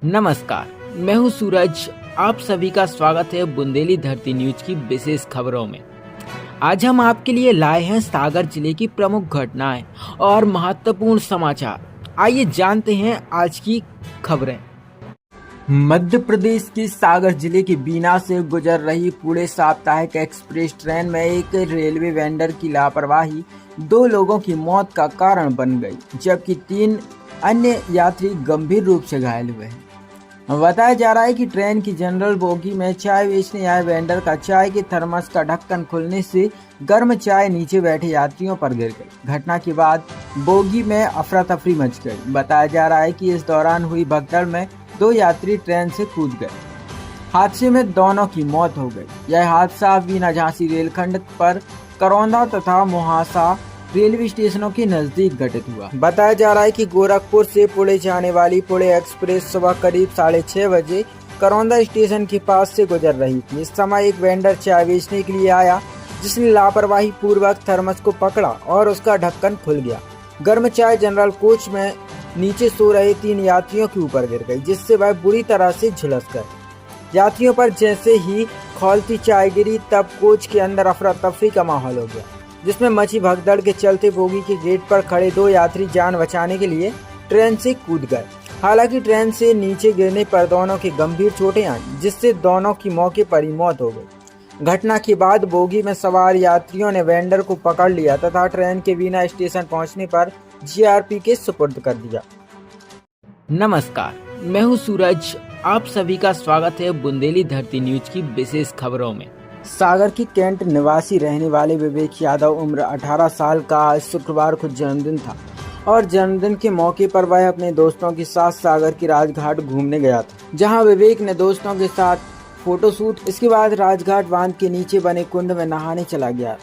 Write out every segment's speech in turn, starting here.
नमस्कार, मैं हूं सूरज। आप सभी का स्वागत है बुंदेली धरती न्यूज की विशेष खबरों में। आज हम आपके लिए लाए हैं सागर जिले की प्रमुख घटनाएं और महत्वपूर्ण समाचार। आइए जानते हैं आज की खबरें। मध्य प्रदेश के सागर जिले के बीना से गुजर रही पुणे साप्ताहिक एक्सप्रेस ट्रेन में एक रेलवे वेंडर की लापरवाही 2 लोगों की मौत का कारण बन गई, जबकि 3 अन्य यात्री गंभीर रूप से घायल हुए हैं। बताया जा रहा है कि ट्रेन की जनरल बोगी में चाय बेचने आए वेंडर का चाय के थर्मस का ढक्कन खुलने से गर्म चाय नीचे बैठे यात्रियों पर गिर गई। घटना के बाद बोगी में अफरा तफरी मच गई। बताया जा रहा है कि इस दौरान हुई भगदड़ में 2 यात्री ट्रेन से कूद गए। हादसे में दोनों की मौत हो गई। यह हादसा बीना झांसी रेलखंड पर करौंदा तथा मोहासा रेलवे स्टेशनों के नजदीक घटित हुआ। बताया जा रहा है कि गोरखपुर से पुणे जाने वाली पुणे एक्सप्रेस सुबह करीब 6:30 बजे करौंदा स्टेशन के पास से गुजर रही थी। इस समय एक वेंडर चाय बेचने के लिए आया, जिसने लापरवाही पूर्वक थर्मस को पकड़ा और उसका ढक्कन खुल गया। गर्म चाय जनरल कोच में नीचे सो रहे 3 यात्रियों के ऊपर गिर गई, जिससे वह बुरी तरह से झुलस गए। यात्रियों पर जैसे ही खौलती चाय गिरी, तब कोच के अंदर अफरा तफरी का माहौल हो गया, जिसमें मची भगदड़ के चलते बोगी के गेट पर खड़े 2 यात्री जान बचाने के लिए ट्रेन से कूद गए। हालांकि ट्रेन से नीचे गिरने पर दोनों की गंभीर चोटें आईं, जिससे दोनों की मौके पर ही मौत हो गई। घटना के बाद बोगी में सवार यात्रियों ने वेंडर को पकड़ लिया तथा ट्रेन के बीना स्टेशन पहुंचने पर जीआरपी के सुपुर्द कर दिया। नमस्कार, मैं हूं सूरज। आप सभी का स्वागत है बुंदेली धरती न्यूज की विशेष खबरों में। सागर की कैंट निवासी रहने वाले विवेक यादव उम्र 18 साल का आज शुक्रवार को जन्मदिन था और जन्मदिन के मौके पर वह अपने दोस्तों के साथ सागर की राजघाट घूमने गया था, जहां विवेक ने दोस्तों के साथ फोटोशूट। इसके बाद राजघाट बांध के नीचे बने कुंड में नहाने चला गया।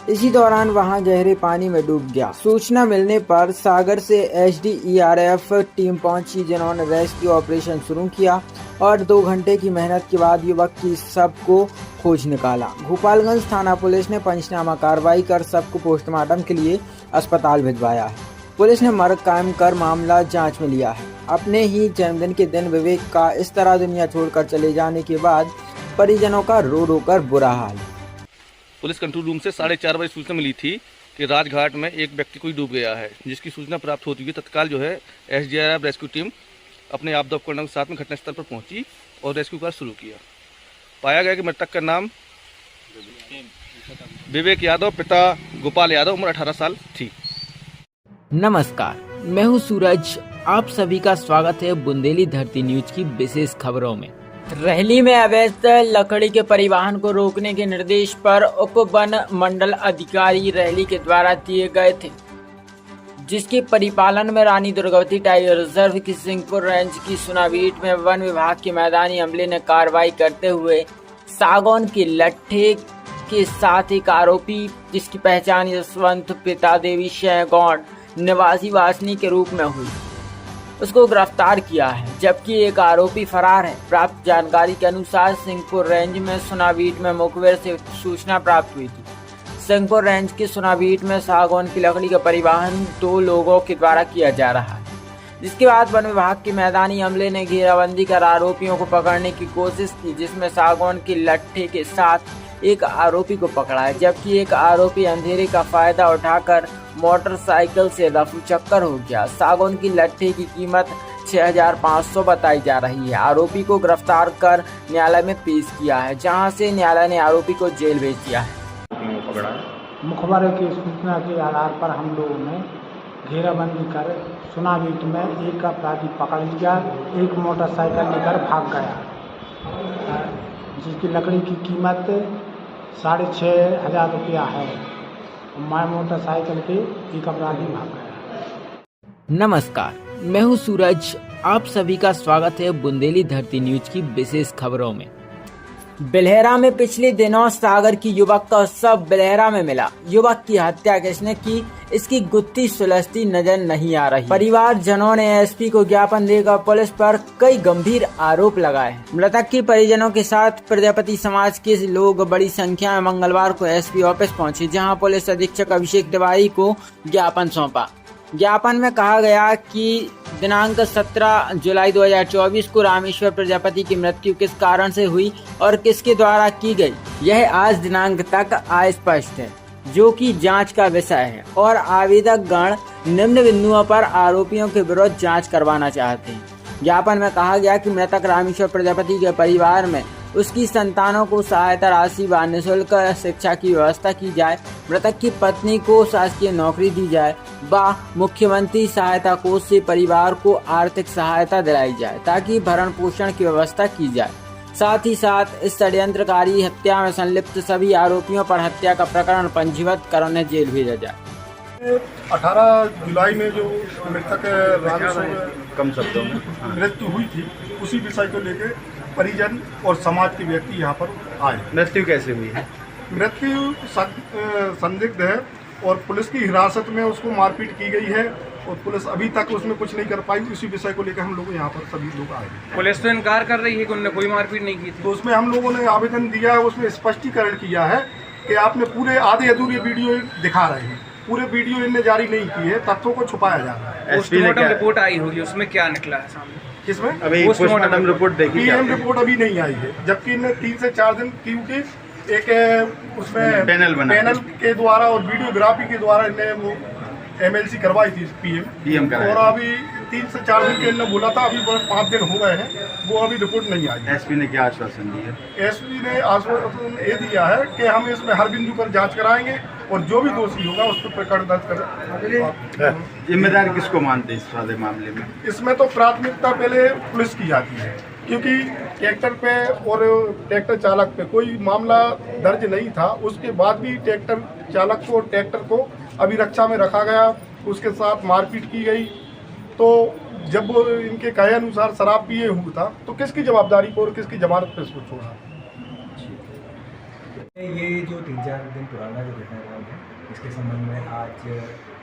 इसी दौरान वहां गहरे पानी में डूब गया। सूचना मिलने पर सागर से एसडीआरएफ टीम पहुंची, जिन्होंने रेस्क्यू ऑपरेशन शुरू किया और 2 घंटे की मेहनत के बाद युवक की शव को खोज निकाला। गोपालगंज थाना पुलिस ने पंचनामा कार्रवाई कर शव को पोस्टमार्टम के लिए अस्पताल भिजवाया है। पुलिस ने मर्ग कायम कर मामला जांच में लिया है। अपने ही जन्मदिन के दिन विवेक का इस तरह दुनिया छोड़कर चले जाने के बाद परिजनों का रो रो कर बुरा हाल है। पुलिस कंट्रोल रूम से 4:30 बजे सूचना मिली थी कि राजघाट में एक व्यक्ति कोई डूब गया है, जिसकी सूचना प्राप्त होती हुई तत्काल एसडीआरएफ रेस्क्यू टीम अपने आपदा उपकरणों के साथ में घटनास्थल पर पहुंची और रेस्क्यू कार्य शुरू किया। पाया गया कि मृतक का नाम विवेक यादव, पिता गोपाल यादव, उम्र 18 साल थी। नमस्कार, मैं हूं सूरज। आप सभी का स्वागत है बुंदेली धरती न्यूज की विशेष खबरों में। रैली में अवैध लकड़ी के परिवहन को रोकने के निर्देश पर उप वन मंडल अधिकारी रैली के द्वारा दिए गए थे, जिसके परिपालन में रानी दुर्गावती टाइगर रिजर्व की सिंहपुर रेंज की सुनाबीट में वन विभाग के मैदानी अमले ने कार्रवाई करते हुए सागौन के लट्ठे के साथ एक आरोपी, जिसकी पहचान यशवंत पिता देवी शहगौन निवासी वासनी के रूप में हुई, उसको गिरफ्तार किया है, जबकि एक आरोपी फरार है। प्राप्त जानकारी के अनुसार सिंहपुर रेंज में सुनाबीट में मुखबिर से सूचना प्राप्त हुई थी। सिंहपुर रेंज के सुनाबीट में सागौन की लकड़ी का परिवहन 2 लोगों के द्वारा किया जा रहा है, जिसके बाद वन विभाग के मैदानी अमले ने घेराबंदी कर आरोपियों को पकड़ने की कोशिश की, जिसमें सागौन के लट्ठे के साथ एक आरोपी को पकड़ा है, जबकि एक आरोपी अंधेरे का फायदा उठाकर मोटरसाइकिल से रफू चक्कर हो गया। सागौन की लट्ठे की कीमत 6500 बताई जा रही है। आरोपी को गिरफ्तार कर न्यायालय में पेश किया है, जहां से न्यायालय ने आरोपी को जेल भेज दिया है। मुखबरों की सूचना के आधार पर हम लोगों ने घेराबंदी कर सुनाबीट में एक अपराधी पकड़ लिया। एक मोटरसाइकिल लेकर भाग गया, जिसकी लकड़ी की कीमत 6500 रुपया है। मोटरसाइकिल के एक अपराधी भाग गया। नमस्कार, मैं हूं सूरज। आप सभी का स्वागत है बुंदेली धरती न्यूज की विशेष खबरों में। बिलहेरा में पिछले दिनों सागर की युवक का शव बिलहेरा में मिला। युवक की हत्या किसने की, इसकी गुत्थी सुलझती नजर नहीं आ रही। परिवारजनों ने एसपी को ज्ञापन देकर पुलिस पर कई गंभीर आरोप लगाए। मृतक के परिजनों के साथ प्रजापति समाज के लोग बड़ी संख्या में मंगलवार को एसपी ऑफिस पहुंचे, जहां पुलिस अधीक्षक अभिषेक तिवारी को ज्ञापन सौंपा। ज्ञापन में कहा गया कि दिनांक 17 जुलाई 2024 को रामेश्वर प्रजापति की मृत्यु किस कारण से हुई और किसके द्वारा की गई, यह आज दिनांक तक अस्पष्ट है, जो कि जांच का विषय है और आवेदक गण निम्न बिंदुओं पर आरोपियों के विरुद्ध जांच करवाना चाहते हैं। ज्ञापन में कहा गया कि मृतक रामेश्वर प्रजापति के परिवार में उसकी संतानों को सहायता राशि व निःशुल्क शिक्षा की व्यवस्था की जाए, मृतक की पत्नी को शासकीय नौकरी दी जाए व मुख्यमंत्री सहायता कोष से परिवार को आर्थिक सहायता दिलाई जाए ताकि भरण पोषण की व्यवस्था की जाए। साथ ही साथ इस षड्यंत्रकारी हत्या में संलिप्त सभी आरोपियों पर हत्या का प्रकरण पंजीबद्ध कर उन्हें जेल भेजा जाए। 18 जुलाई में जो मृतक रामेश्वर कम शब्दों में मृत्यु हुई थी, उसी विषय को लेकर परिजन और समाज के व्यक्ति यहाँ पर आए। मृत्यु कैसे हुई है? मृत्यु संदिग्ध है और पुलिस की हिरासत में उसको मारपीट की गई है और पुलिस अभी तक उसमें कुछ नहीं कर पाई। उसी विषय को लेकर हम लोग यहाँ पर सभी लोग आए। पुलिस तो इनकार कर रही है कि उन्होंने कोई मारपीट नहीं की थी। तो उसमें हम लोगों ने आवेदन दिया है, उसमें स्पष्टीकरण किया है कि आपने पूरे आधे अधूरे वीडियो दिखा रहे हैं, पूरे वीडियो इनने जारी नहीं की है, तथ्यों को छुपाया जा रहा है। पोस्टमार्टम रिपोर्ट आई होगी, उसमें क्या निकला है सामने? किसमें? अभी पोस्टमार्टम रिपोर्ट देखी, पीएम रिपोर्ट अभी नहीं आई है, जबकि इनने 3 से 4 दिन क्योंकि एक उसमें पैनल के द्वारा और वीडियोग्राफी के द्वारा इन्हें वो MLC करवाई थी पीएम और अभी 3 से 4 दिन के इन्होंने बोला था, अभी 5 दिन हो गए हैं, वो अभी रिपोर्ट नहीं आई। एसपी ने क्या आश्वासन दिया? एसपी ने आश्वासन ये दिया है कि हम इसमें हर बिंदु पर जांच कराएंगे और जो भी दोषी होगा उस पर प्रकरण दर्ज करें। जिम्मेदार किसको मानते हैं इस सारे मामले में? इसमें तो प्राथमिकता पहले पुलिस की जाती है, क्योंकि ट्रैक्टर पे और ट्रैक्टर चालक पे कोई मामला दर्ज नहीं था। उसके बाद भी ट्रैक्टर चालक को और ट्रैक्टर को अभी रक्षा में रखा गया, उसके साथ मारपीट की गई। तो जब वो इनके कहे अनुसार शराब पिए हुआ था, तो किसकी जवाबदारी को और किसकी जमानत पे इसको छोड़ा? ये जो 3-4 दिन पुराना जो घटनाक्रम है, इसके संबंध में आज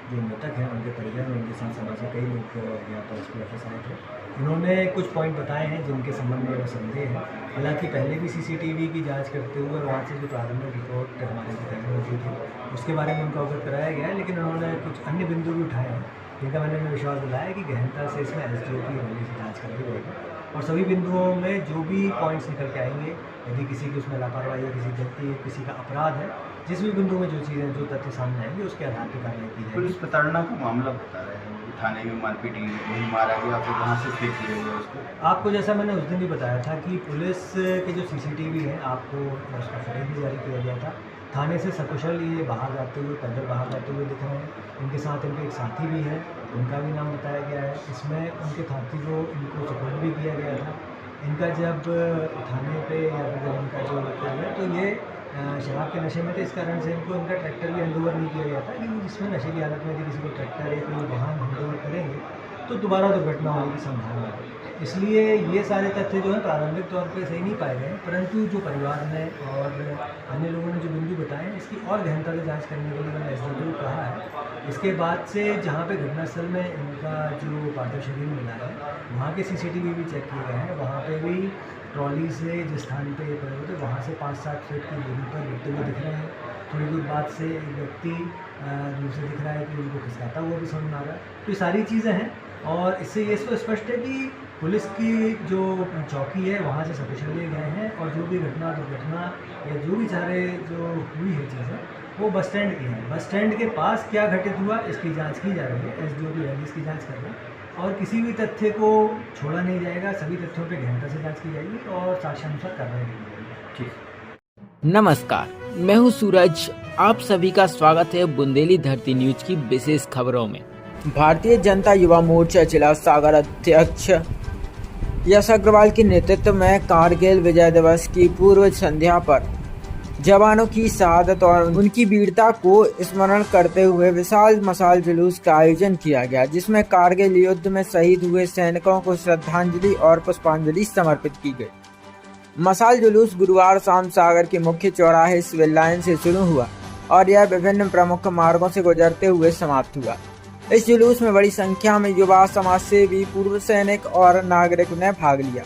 जो मृतक हैं उनके परिजन और उनके साथ समाज के कई लोग यहाँ पर एसपी ऑफिस आए थे। उन्होंने कुछ पॉइंट बताए हैं जिनके संबंध में वो संदेह है। हालांकि पहले भी CCTV की जांच करते हुए और वहाँ से जो प्रारंभिक रिपोर्ट हमारे को मौजूद थी उसके बारे में उनको अवगत कराया गया है, लेकिन उन्होंने कुछ अन्य बिंदु भी उठाए हैं जिनका मैंने उन्हें विश्वास दिलाया कि गहनता से इसमें SDO की रैली से जाँच कराई जाएगी और सभी बिंदुओं में जो भी पॉइंट्स निकल के आएंगे, यदि किसी की उसमें लापरवाही है, किसी व्यक्ति किसी का अपराध है, जिस भी बिंदु में जो चीज़ें जो तथ्य सामने आएंगे उसके आधार पर कार्रवाई की जाएगी। पुलिस प्रताड़ना का मामला बता रहे हैं, थाने में मारपीट हुई, वहीं मारा गया, फिर वहाँ से फेंक लिया गया उसको। आपको जैसा मैंने उस दिन भी बताया था कि पुलिस के जो CCTV है, आपको उसका फुटेज भी जारी किया गया था। थाने से सकुशल ये बाहर जाते हुए, पैदल बाहर जाते हुए दिख रहे हैं। उनके साथ इनके एक साथी भी है, उनका भी नाम बताया गया है। इसमें उनके साथी को इनको सपोर्ट भी किया गया था। इनका जब थाने पे या फिर जब इनका जो किया गया तो ये शराब के नशे में थे, इस कारण से इनको इनका ट्रैक्टर भी हैंडओवर नहीं किया गया था, क्योंकि जिसमें नशे की हालत में यदि किसी को ट्रैक्टर या कोई वाहन हैंडओवर करेंगे तो दोबारा दुर्घटना होने की संभावना है। इसलिए ये सारे तथ्य जो है प्रारंभिक तौर पे सही नहीं पाए गए, परंतु जो परिवार ने और अन्य लोगों ने जो बिंदु बताए हैं इसकी और गहनता से जांच करने के लिए मैंने SDO को कहा है। इसके बाद से जहाँ पे घटनास्थल में इनका जो पार्थिव शरीर मिला है वहाँ के CCTV भी चेक किए गए हैं। वहाँ पे भी ट्रॉली से जिस स्थान पे ये पड़े हुए थे वहाँ से 5-7 फीट की दूरी पर गिरते हुए दिख रहे हैं। थोड़ी दूर बाद से एक व्यक्ति दूर से दिख रहा है कि उनको खिसकाता हुआ भी समझ में आ रहा है। तो ये सारी चीज़ें हैं और इससे ये तो स्पष्ट है कि पुलिस की जो चौकी है वहाँ से सकुशल लिए गए हैं और जो भी घटना दुर्घटना या जो भी सारे जो हुई है चीज़ें वो बस स्टैंड की है। बस स्टैंड के पास क्या घटित हुआ इसकी जांच की जा रही है। SDO की रैली इसकी जांच कर रहे हैं और किसी भी तथ्य को छोड़ा नहीं जाएगा, सभी तथ्यों पे गहनता से जांच की जाएगी और साक्ष्यानुसार कार्रवाई की जाएगी। ठीक। नमस्कार, मैं हूँ सूरज। आप सभी का स्वागत है बुंदेली धरती न्यूज की विशेष खबरों में। भारतीय जनता युवा मोर्चा जिला सागर अध्यक्ष यश अग्रवाल के नेतृत्व में कारगिल विजय दिवस की पूर्व संध्या पर जवानों की शहादत और उनकी वीरता को स्मरण करते हुए विशाल मशाल जुलूस का आयोजन किया गया, जिसमें कारगिल युद्ध में शहीद हुए सैनिकों को श्रद्धांजलि और पुष्पांजलि समर्पित की गई। मशाल जुलूस गुरुवार शाम सागर के मुख्य चौराहे सिविल लाइन से शुरू हुआ और यह विभिन्न प्रमुख मार्गों से गुजरते हुए समाप्त हुआ। इस जुलूस में बड़ी संख्या में युवा, समाज सेवी, पूर्व सैनिक और नागरिकों ने भाग लिया।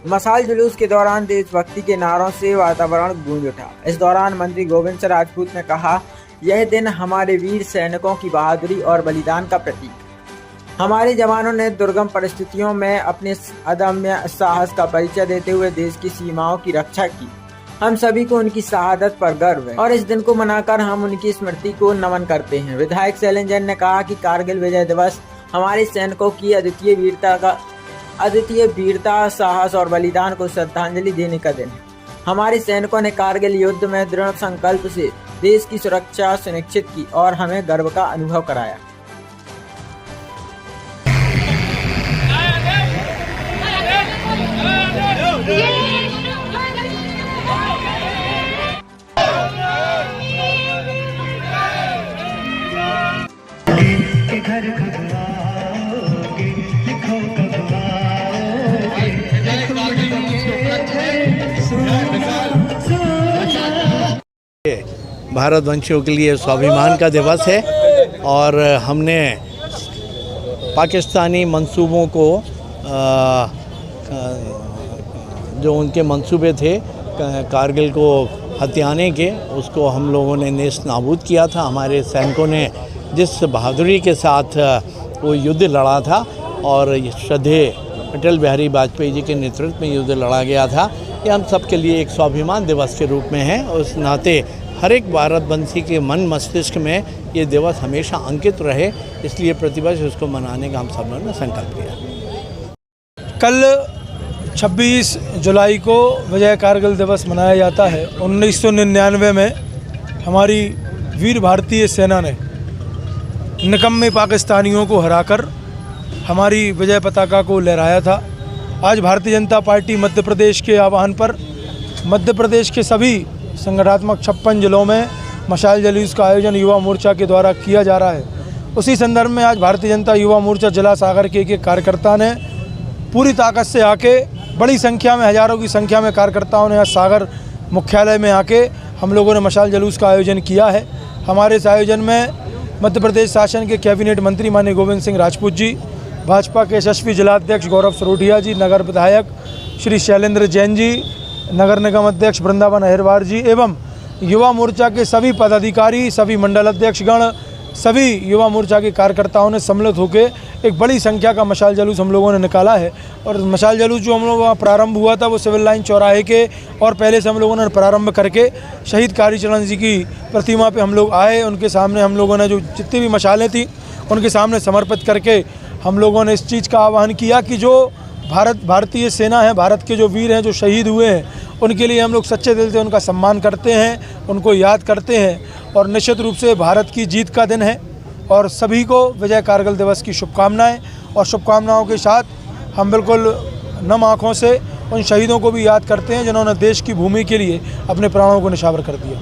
मशाल जुलूस के दौरान देशभक्ति के नारों से वातावरण गूंज उठा। इस दौरान मंत्री गोविंद सिंह राजपूत ने कहा, यह दिन हमारे वीर सैनिकों की बहादुरी और बलिदान का प्रतीक। हमारे जवानों ने दुर्गम परिस्थितियों में अपने अदम्य साहस का परिचय देते हुए देश की सीमाओं की रक्षा की। हम सभी को उनकी शहादत पर गर्व है और इस दिन को मनाकर हम उनकी स्मृति को नमन करते हैं। विधायक शैलेंद्र जैन ने कहा कि कारगिल विजय दिवस हमारे सैनिकों की अद्वितीय वीरता, साहस और बलिदान को श्रद्धांजलि देने का दिन है। हमारे सैनिकों ने कारगिल युद्ध में दृढ़ संकल्प से देश की सुरक्षा सुनिश्चित की और हमें गर्व का अनुभव कराया। भारतवंशियों के लिए स्वाभिमान का दिवस है और हमने पाकिस्तानी मंसूबों को जो उनके मंसूबे थे कारगिल को हथियाने के, उसको हम लोगों ने नेस्त नाबूद किया था। हमारे सैनिकों ने जिस बहादुरी के साथ वो युद्ध लड़ा था और श्रद्धेय अटल बिहारी वाजपेयी जी के नेतृत्व में युद्ध लड़ा गया था, ये हम सब के लिए एक स्वाभिमान दिवस के रूप में है। उस नाते हर एक भारतवंशी के मन मस्तिष्क में ये दिवस हमेशा अंकित रहे, इसलिए प्रतिवर्ष उसको मनाने का हम सब लोगों ने संकल्प लिया। कल 26 जुलाई को विजय कारगिल दिवस मनाया जाता है। 1999 में हमारी वीर भारतीय सेना ने निकम्मे पाकिस्तानियों को हराकर हमारी विजय पताका को लहराया था। आज भारतीय जनता पार्टी मध्य प्रदेश के आह्वान पर मध्य प्रदेश के सभी संगठनात्मक 56 जिलों में मशाल जुलूस का आयोजन युवा मोर्चा के द्वारा किया जा रहा है। उसी संदर्भ में आज भारतीय जनता युवा मोर्चा जिला सागर के एक कार्यकर्ता ने पूरी ताकत से आके, बड़ी संख्या में, हज़ारों की संख्या में कार्यकर्ताओं ने आज सागर मुख्यालय में आके हम लोगों ने मशाल जुलूस का आयोजन किया है। हमारे इस आयोजन में मध्य प्रदेश शासन के कैबिनेट मंत्री माननीय गोविंद सिंह राजपूत जी, भाजपा के यशस्वी जिलाध्यक्ष गौरव सरोठिया जी, नगर विधायक श्री शैलेंद्र जैन जी, नगर निगम अध्यक्ष वृंदावन अहिरवार जी एवं युवा मोर्चा के सभी पदाधिकारी, सभी मंडल अध्यक्षगण, सभी युवा मोर्चा के कार्यकर्ताओं ने सम्मिलित होकर एक बड़ी संख्या का मशाल जुलूस हम लोगों ने निकाला है। और मशाल जुलूस जो हम लोगों का प्रारंभ हुआ था वो सिविल लाइन चौराहे के और पहले से हम लोगों ने प्रारंभ करके शहीद कालीचरण जी की प्रतिमा पे हम लोग आए। उनके सामने हम लोगों ने जो जितनी भी मशालें थी उनके सामने समर्पित करके हम लोगों ने इस चीज़ का आह्वान किया कि जो भारतीय सेना है, भारत के जो वीर हैं, जो शहीद हुए हैं, उनके लिए हम लोग सच्चे दिल से उनका सम्मान करते हैं, उनको याद करते हैं। और निश्चित रूप से भारत की जीत का दिन है और सभी को विजय कारगिल दिवस की शुभकामनाएं। और शुभकामनाओं के साथ हम बिल्कुल नम आँखों से उन शहीदों को भी याद करते हैं जिन्होंने देश की भूमि के लिए अपने प्राणों को निछावर कर दिया।